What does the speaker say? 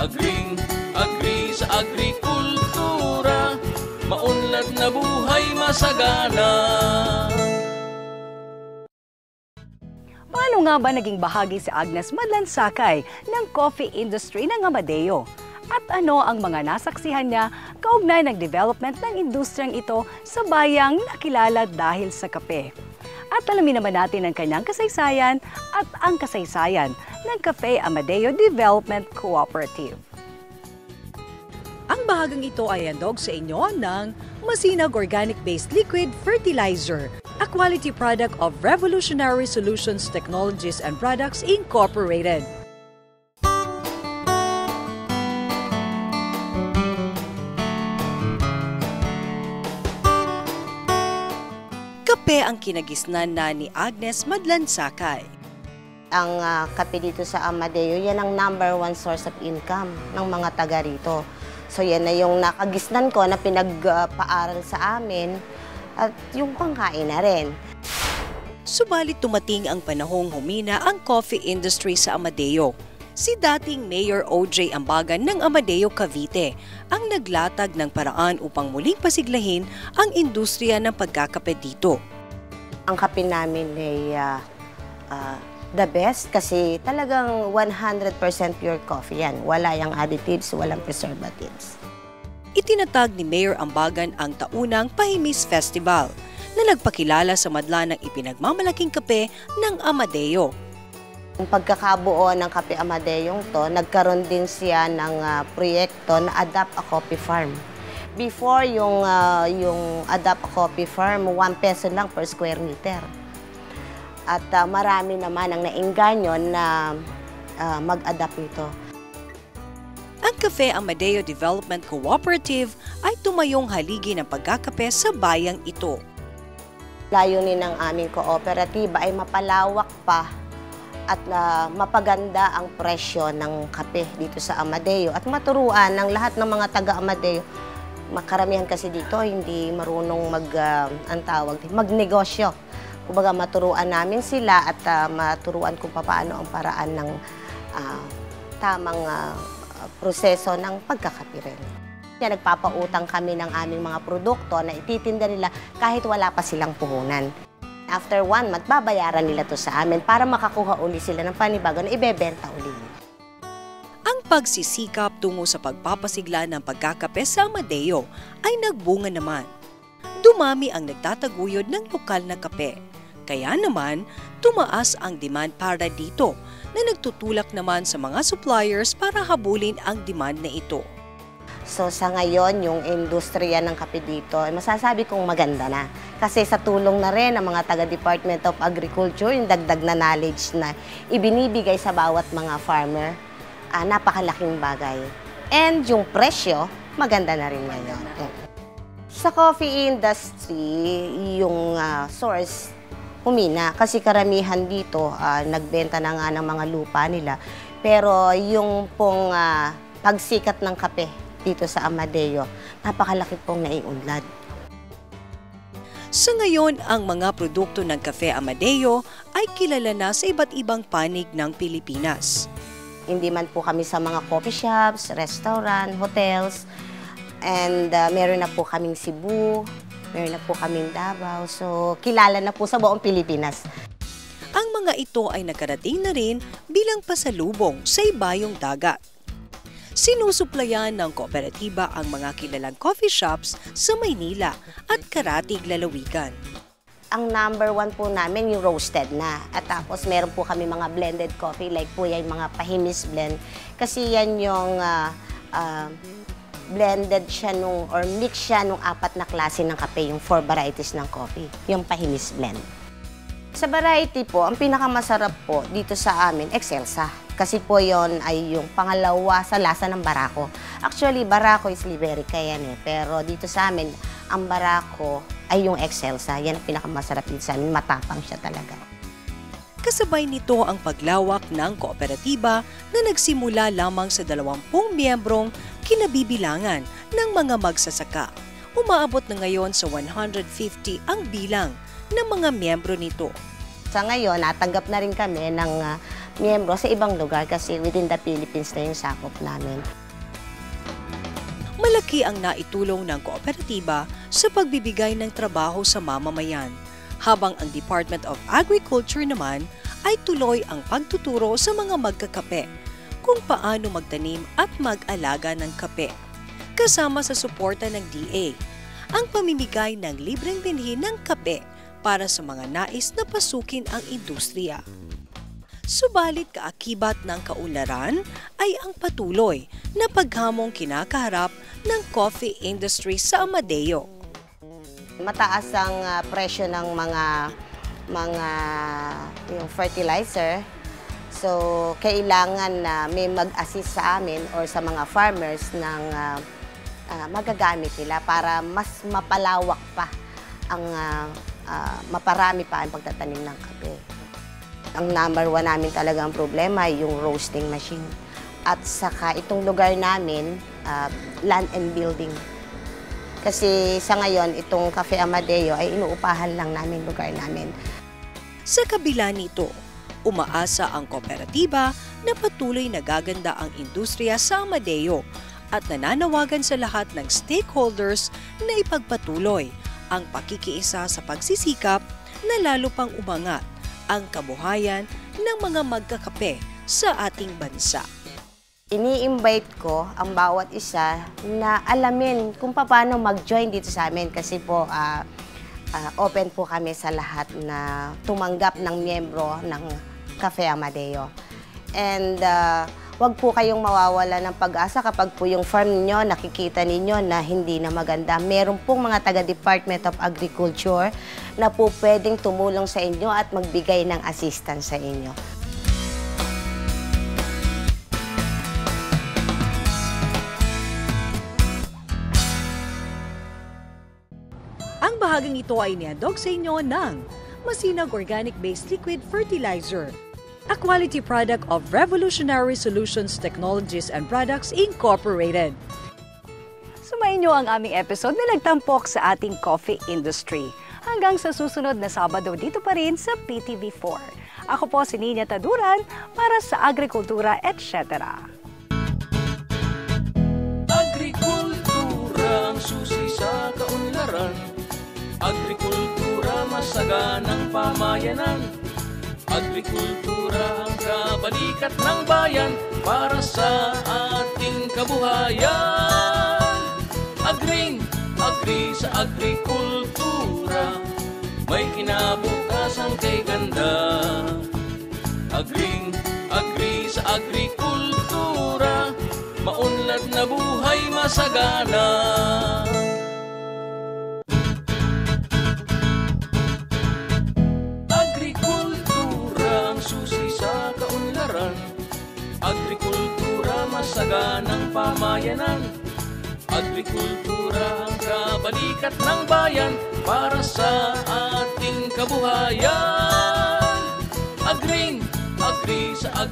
Agri sa agrikultura, maunlad na buhay masagana. Paano nga ba naging bahagi si Agnes Madlansakay ng coffee industry ng Amadeo? At ano ang mga nasaksihan niya kaugnay ng development ng industriyang ito sa bayang nakilala dahil sa kape? At alamin naman natin ang kanyang kasaysayan at ang kasaysayan ng Cafe Amadeo Development Cooperative. Ang bahagang ito ay handog sa inyo ng Masinag Organic-Based Liquid Fertilizer, a quality product of Revolutionary Solutions Technologies and Products Incorporated. Kape ang kinagisnan na ni Agnes Madlansakay. Ang kape dito sa Amadeo, yan ang #1 source of income ng mga taga rito. So yan na yung nakagisnan ko na pinagpaaral sa amin at yung pangkain na rin. Subalit tumating ang panahong humina ang coffee industry sa Amadeo. Si dating Mayor O.J. Ambagan ng Amadeo, Cavite ang naglatag ng paraan upang muling pasiglahin ang industriya ng pagkakape dito. Ang kape namin ay the best kasi talagang 100% pure coffee yan. Wala yung additives, walang preservatives. Itinatag ni Mayor Ambagan ang taunang Pahimis Festival na nagpakilala sa madla ng ipinagmamalaking kape ng Amadeo. Ang pagkakabuo ng Kape Amadeo to, nagkaroon din siya ng proyekto na Adapt a Coffee Farm. Before yung Adapt a Coffee Farm, 1 peso lang per square meter. At marami naman ang naengganyo na mag-adapt nito. Ang Cafe Amadeo Development Cooperative ay tumayong haligi ng pagkakape sa bayang ito. Layunin ng aming kooperatiba ay mapalawak pa at mapaganda ang presyo ng kape dito sa Amadeo at maturuan ng lahat ng mga taga-Amadeo. Makaramihan kasi dito hindi marunong magnegosyo. Kumbaga maturuan namin sila at maturuan kung paano ang paraan ng tamang proseso ng pagkakape rin. Kaya nagpapautang kami ng aming mga produkto na ititinda nila kahit wala pa silang puhunan. After 1 month, babayaran nila to sa amin para makakuha uli sila ng panibago na ibebenta uli. Ang pagsisikap tungo sa pagpapasigla ng pagkakape sa Amadeo ay nagbunga naman. Dumami ang nagtataguyod ng lokal na kape. Kaya naman, tumaas ang demand para dito na nagtutulak naman sa mga suppliers para habulin ang demand na ito. So sa ngayon, yung industriya ng kape dito, masasabi kong maganda na. Kasi sa tulong na rin ng mga taga-Department of Agriculture, yung dagdag na knowledge na ibinibigay sa bawat mga farmer, napakalaking bagay. And yung presyo, maganda na rin ngayon. Sa coffee industry, yung source humina kasi karamihan dito nagbenta na nga ng mga lupa nila. Pero yung pong pagsikat ng kape dito sa Amadeo, napakalaki pong naiunlad. Sa ngayon, ang mga produkto ng Cafe Amadeo ay kilala na sa iba't ibang panig ng Pilipinas. Hindi man po kami sa mga coffee shops, restaurant, hotels, and meron na po kaming Cebu, meron na po kaming Davao, so kilala na po sa buong Pilipinas. Ang mga ito ay nakarating na rin bilang pasalubong sa ibayong dagat. Sinusuplayan ng kooperatiba ang mga kilalang coffee shops sa Maynila at karatig lalawigan. Ang #1 po namin yung roasted na. At tapos meron po kami mga blended coffee like po yung mga Pahimis blend. Kasi yan yung blended siya or mix siya nung 4 na klase ng kape, yung 4 varieties ng coffee, yung Pahimis blend. Sa variety po, ang pinakamasarap po dito sa amin, Excelsa. Kasi po yon ay yung pangalawa sa lasa ng Barako. Actually, Barako is Liberica yan eh. Pero dito sa amin, ang Barako ay yung Excelsa. Yan ang pinakamasarap dito sa amin. Matapang siya talaga. Kasabay nito ang paglawak ng kooperatiba na nagsimula lamang sa 20 miyembrong kinabibilangan ng mga magsasaka. Umaabot na ngayon sa 150 ang bilang ng mga miyembro nito. Sa ngayon, natanggap na rin kami ng miyembro sa ibang lugar kasi within the Philippines na yung sakop namin. Malaki ang naitulong ng kooperatiba sa pagbibigay ng trabaho sa mamamayan, habang ang Department of Agriculture naman ay tuloy ang pagtuturo sa mga magkakape kung paano magtanim at mag-alaga ng kape. Kasama sa suporta ng DA, ang pamimigay ng libreng binhi ng kape para sa mga nais na pasukin ang industriya. Subalit kaakibat ng kaunlaran ay ang patuloy na paghamong kinakaharap ng coffee industry sa Amadeo. Mataas ang presyo ng mga yung fertilizer. So, kailangan na may mag-assist sa amin or sa mga farmers ng magagamit nila para mas mapalawak pa ang maparami pa ang pagtatanim ng kape. Ang number one namin talagang problema ay yung roasting machine. At saka itong lugar namin, land and building. Kasi sa ngayon, itong Cafe Amadeo ay inuupahan lang namin lugar namin. Sa kabila nito, umaasa ang kooperatiba na patuloy na gaganda ang industriya sa Amadeo at nananawagan sa lahat ng stakeholders na ipagpatuloy ang pakikiisa sa pagsisikap na lalo pang umangat ang kabuhayan ng mga magkakape sa ating bansa. Ini-invite ko ang bawat isa na alamin kung paano mag-join dito sa amin kasi po open po kami sa lahat na tumanggap ng miyembro ng Cafe Amadeo. And wag po kayong mawawala ng pag-asa kapag po yung farm niyo nakikita ninyo na hindi na maganda. Meron pong mga taga-Department of Agriculture na po pwedeng tumulong sa inyo at magbigay ng assistance sa inyo. Ang bahaging ito ay inihandog sa inyo ng Masinag Organic-Based Liquid Fertilizer, a quality product of Revolutionary Solutions Technologies and Products Incorporated. Sumayin niyo ang aming episode na nagtampok sa ating coffee industry. Hanggang sa susunod na Sabado dito pa rin sa PTV4. Ako po si Nina Taduran para sa Agrikultura, etc. Agrikultura ang susi sa kaunlaran. Agrikultura masaganang pamayanan. Agrikultura ang kabalikat ng bayan para sa ating kabuhayan. Agri sa agrikultura, may kinabukasan kay ganda. Agri sa agrikultura, maunlad na buhay masagana. Agrikultura masaganang pamayanan. Agrikultura ang kabalikat ng bayan para sa ating kabuhayan. Agri sa agrikultura.